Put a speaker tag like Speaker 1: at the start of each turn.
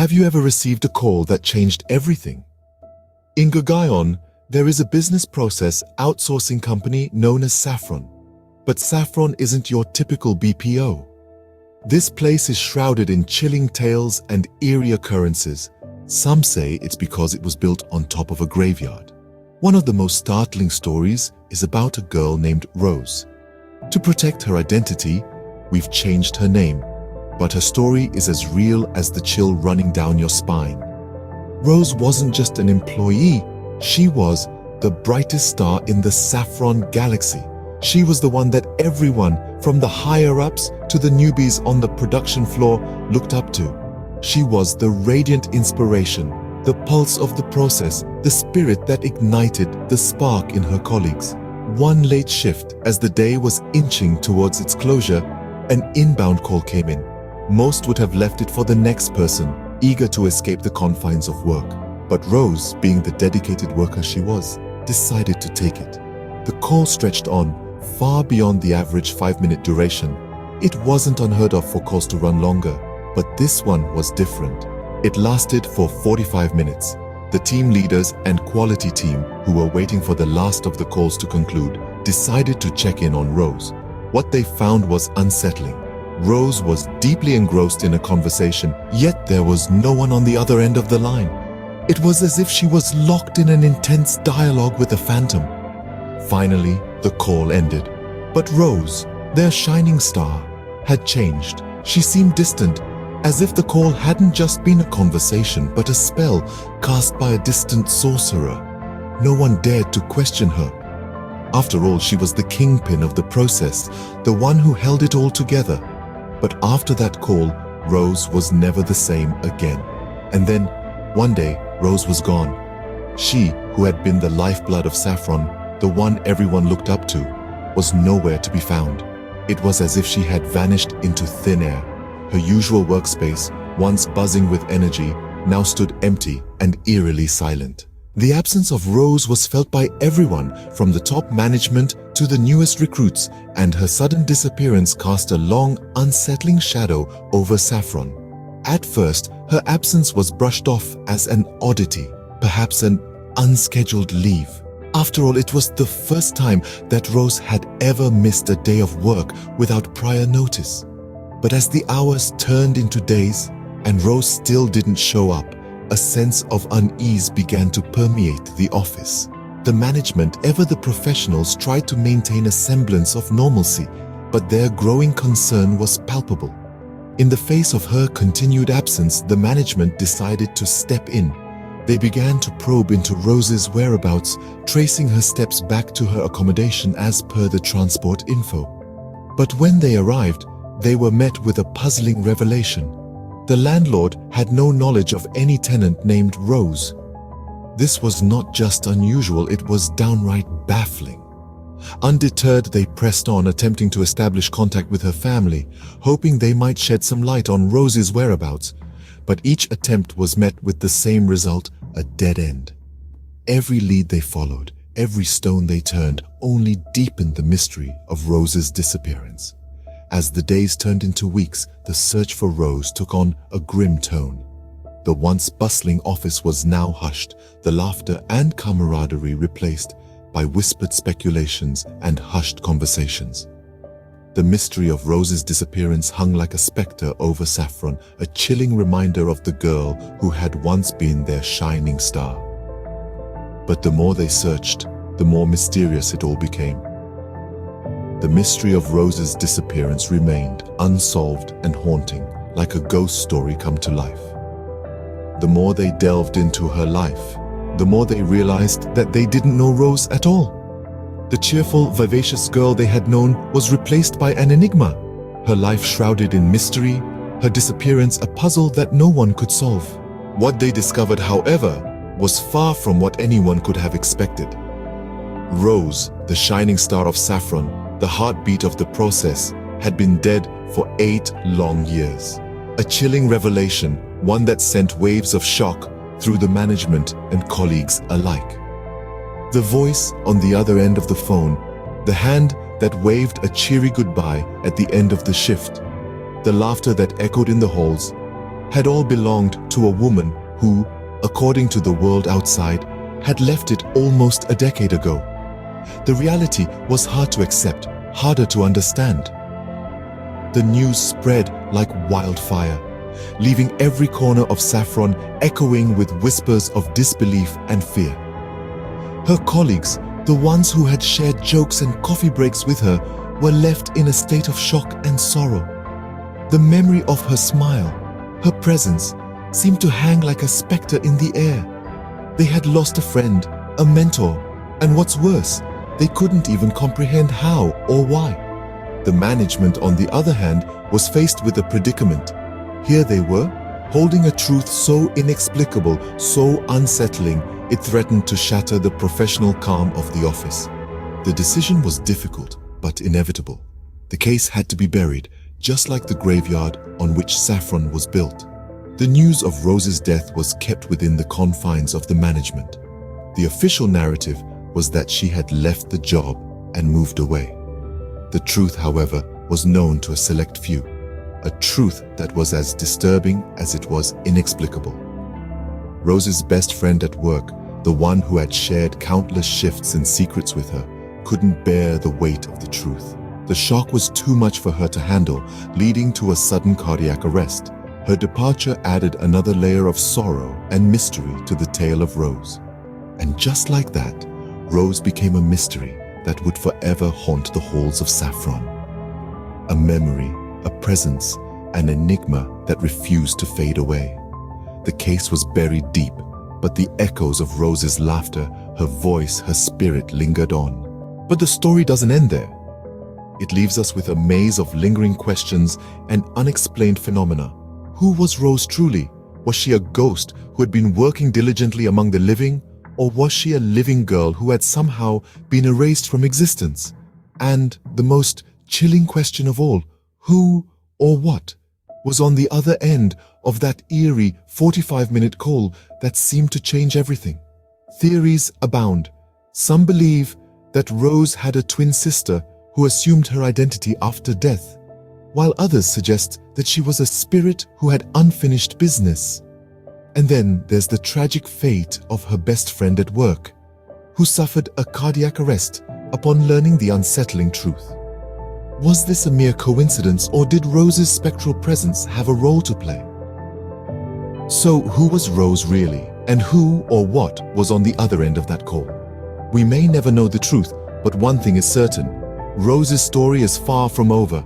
Speaker 1: Have you ever received a call that changed everything? In Gurgaon, there is a business process outsourcing company known as Saffron. But Saffron isn't your typical BPO. This place is shrouded in chilling tales and eerie occurrences. Some say it's because it was built on top of a graveyard. One of the most startling stories is about a girl named Rose. To protect her identity, we've changed her name, but her story is as real as the chill running down your spine. Rose wasn't just an employee, she was the brightest star in the Saffron galaxy. She was the one that everyone, from the higher-ups to the newbies on the production floor, looked up to. She was the radiant inspiration, the pulse of the process, the spirit that ignited the spark in her colleagues. One late shift, as the day was inching towards its closure, an inbound call came in. Most would have left it for the next person, eager to escape the confines of work. But Rose, being the dedicated worker she was, decided to take it. The call stretched on, far beyond the average 5-minute duration. It wasn't unheard of for calls to run longer, but this one was different. It lasted for 45 minutes. The team leaders and quality team, who were waiting for the last of the calls to conclude, decided to check in on Rose. What they found was unsettling. Rose was deeply engrossed in a conversation, yet there was no one on the other end of the line. It was as if she was locked in an intense dialogue with a phantom. Finally, the call ended. But Rose, their shining star, had changed. She seemed distant, as if the call hadn't just been a conversation, but a spell cast by a distant sorcerer. No one dared to question her. After all, she was the kingpin of the process, the one who held it all together. But after that call, Rose was never the same again. And then, one day, Rose was gone. She, who had been the lifeblood of Saffron, the one everyone looked up to, was nowhere to be found. It was as if she had vanished into thin air. Her usual workspace, once buzzing with energy, now stood empty and eerily silent. The absence of Rose was felt by everyone, from the top management to the newest recruits, and her sudden disappearance cast a long, unsettling shadow over Saffron. At first, her absence was brushed off as an oddity, perhaps an unscheduled leave. After all, it was the first time that Rose had ever missed a day of work without prior notice. But as the hours turned into days and Rose still didn't show up, a sense of unease began to permeate the office. The management, ever the professionals, tried to maintain a semblance of normalcy, but their growing concern was palpable. In the face of her continued absence, the management decided to step in. They began to probe into Rose's whereabouts, tracing her steps back to her accommodation as per the transport info. But when they arrived, they were met with a puzzling revelation. The landlord had no knowledge of any tenant named Rose. This was not just unusual, it was downright baffling. Undeterred, they pressed on, attempting to establish contact with her family, hoping they might shed some light on Rose's whereabouts. But each attempt was met with the same result, a dead end. Every lead they followed, every stone they turned, only deepened the mystery of Rose's disappearance. As the days turned into weeks, the search for Rose took on a grim tone. The once bustling office was now hushed, the laughter and camaraderie replaced by whispered speculations and hushed conversations. The mystery of Rose's disappearance hung like a specter over Saffron, a chilling reminder of the girl who had once been their shining star. But the more they searched, the more mysterious it all became. The mystery of Rose's disappearance remained unsolved and haunting, like a ghost story come to life. The more they delved into her life, the more they realized that they didn't know Rose at all. The cheerful, vivacious girl they had known was replaced by an enigma, her life shrouded in mystery, her disappearance a puzzle that no one could solve. What they discovered, however, was far from what anyone could have expected. Rose, the shining star of Saffron, the heartbeat of the process, had been dead for 8 long years. A chilling revelation, one that sent waves of shock through the management and colleagues alike. The voice on the other end of the phone, the hand that waved a cheery goodbye at the end of the shift, the laughter that echoed in the halls, had all belonged to a woman who, according to the world outside, had left it almost a decade ago. The reality was hard to accept, harder to understand. The news spread like wildfire, leaving every corner of Saffron echoing with whispers of disbelief and fear. Her colleagues, the ones who had shared jokes and coffee breaks with her, were left in a state of shock and sorrow. The memory of her smile, her presence, seemed to hang like a specter in the air. They had lost a friend, a mentor, and what's worse, they couldn't even comprehend how or why. The management, on the other hand, was faced with a predicament. Here they were, holding a truth so inexplicable, so unsettling, it threatened to shatter the professional calm of the office. The decision was difficult, but inevitable. The case had to be buried, just like the graveyard on which Saffron was built. The news of Rose's death was kept within the confines of the management. The official narrative was that she had left the job and moved away. The truth, however, was known to a select few, a truth that was as disturbing as it was inexplicable. Rose's best friend at work, the one who had shared countless shifts and secrets with her, couldn't bear the weight of the truth. The shock was too much for her to handle, leading to a sudden cardiac arrest. Her departure added another layer of sorrow and mystery to the tale of Rose. And just like that, Rose became a mystery that would forever haunt the halls of Saffron. A memory, a presence, an enigma that refused to fade away. The case was buried deep, but the echoes of Rose's laughter, her voice, her spirit lingered on. But the story doesn't end there. It leaves us with a maze of lingering questions and unexplained phenomena. Who was Rose truly? Was she a ghost who had been working diligently among the living? Or was she a living girl who had somehow been erased from existence? And the most chilling question of all, who or what was on the other end of that eerie 45-minute call that seemed to change everything? Theories abound. Some believe that Rose had a twin sister who assumed her identity after death, while others suggest that she was a spirit who had unfinished business. And then there's the tragic fate of her best friend at work, who suffered a cardiac arrest upon learning the unsettling truth. Was this a mere coincidence, or did Rose's spectral presence have a role to play? So who was Rose really, and who or what was on the other end of that call? We may never know the truth, but one thing is certain: Rose's story is far from over.